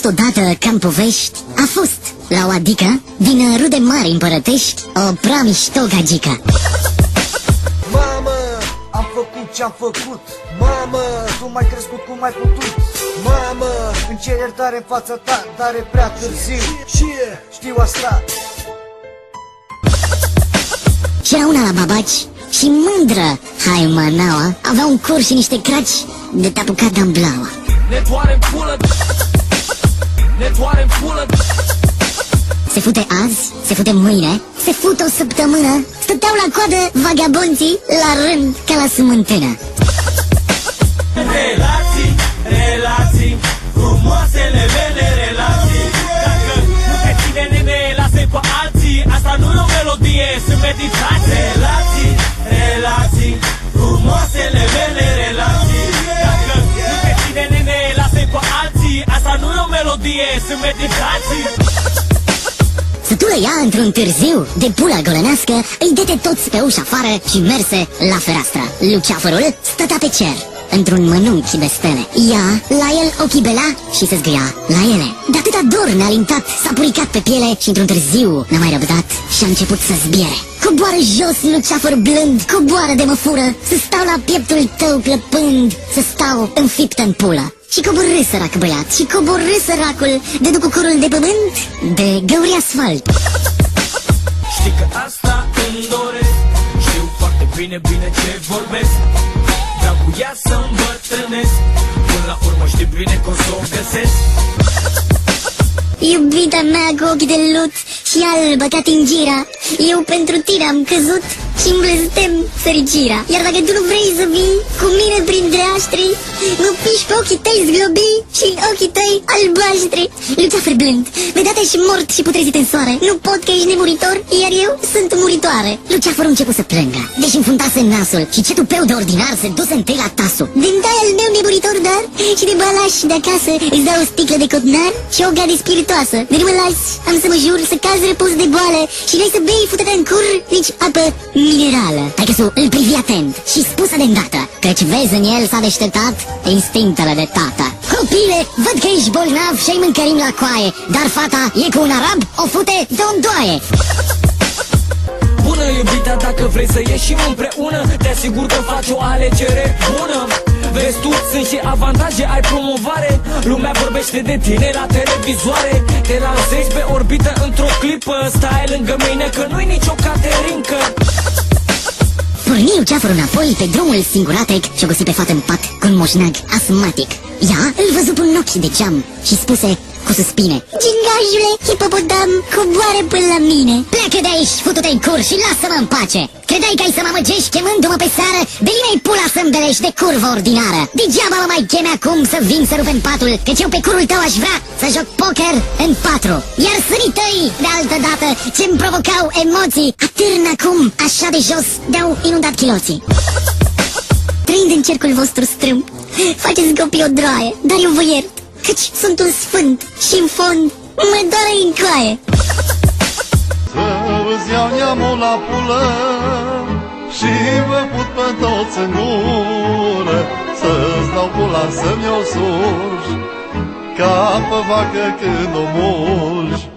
fost odată ca-n povești, a fost la o adică din rude mari împărătești o prea mișto gagică. Mamă, am făcut ce-am făcut. Mamă, tu m-ai crescut cum ai putut. Mamă, îmi cer iertare în fața ta, dar e prea târziu. Și știu asta. Și era una la babaci și mândră haimanaua avea un cur și niște craci de te-apucat de-n blaua. Ne doare-n pulă, ne doare-n pulă. Se fute azi, se fute mâine, se fute o săptămână. Stăteau la coadă vagabonții la rând ca la smântână. Relații, relații, frumoasele mele relații. Dacă nu te ține nene, lasă-i pe alții. Asta nu e o melodie, sunt meditații. Relații, relații, frumoasele mele relații. Dacă nu te ține nene, lasă-i pe alții. Asta nu e o melodie, sunt meditații. Sătulă ea într-un târziu de pula golănească, îi dete toți pe ușa afară și merse la fereastră. Luceafărul stătea pe cer, într-un mănunchi de stele. Ea la el ochii belea și se zgâia la ele. De atâta dor ne-a lintat, s-a puricat pe piele și într-un târziu n-a mai răbdat și a început să zbiere. Coboară jos, luceafăr blând, coboară de mă fură, să stau la pieptul tău clăpând, să stau înfiptă în pulă. Și coborâ sărac băiat, și coborâ săracul, dădu cu curul de pământ, de găuri asfalt. Știi că asta îmi doresc, știu foarte bine, bine ce vorbesc. Vreau cu ea să îmbătrânesc, până la urmă știi bine că o să o găsesc. Iubita mea cu ochii de lut și albă ca tingira, eu pentru tine am căzut și-mi blestem fericirea. Iar dacă tu nu vrei să vii cu mine printre aștri, mă piși pe ochii tăi zglobi și în ochii tăi albaștri. Luceafăr blând, vedată și mort și putrezit în soare, nu pot că ești nemuritor, iar eu sunt muritoare. Luceafărul a început să plângă, deși înfundase nasul și ce tupeu de ordinar se duse întâi la tasul. Din dai al meu nemuritor dar și de balaș de acasă îți dau o sticlă de cotnar și o gade spiritoasă. De nu mă lași, am să mă jur să cazi repus de boală și n-ai să bei fută-te în cur nici apă minerală. Taică-su îl privi atent și spusă de îndată, căci vezi în el s-a deșteptat instinctele de tată. Copile, văd că ești bolnav și-ai mâncărim la coaie, dar fata e cu un arab, o fute de ondoaie. Bună iubita, dacă vrei să ieșim împreună, te asigur că faci o alegere bună. Vezi tu, sunt și avantaje, ai promovare, lumea vorbește de tine la televizoare. Te lansezi pe orbită într-o clipă, stai lângă mine că nu-i nicio caterincă. Porni Luceafărul înapoi pe drumul singuratec și-o găsi pe fată în pat cu un moșnag asmatic. Ea îl văzu pe un ochi de geam și spuse cu suspine: Gingajule, hipopotam, coboară până la mine. Pleacă de aici, futu-te-n cur și lasă-mă în pace. Credeai că ai să mă amăgești chemându-mă pe seară? Belinei pula să-mi belești de curvă ordinară. Degeaba mă mai cheme acum să vin să rupem patul, căci eu pe curul tău aș vrea să joc poker în 4. Iar sânii tăi, de altă dată, ce-mi provocau emoții, atârn acum, așa de jos, de-au inundat chiloții. Trăind în cercul vostru strâmb, faceți copii o droaie, dar eu vă iert, căci sunt un sfânt și în fond mă doare în coaie. Să-ți iau neamul la pulă și vă put pe toți în gură, să-ți dau pula să-mi o surgi, ca pe vacă când o mulgi.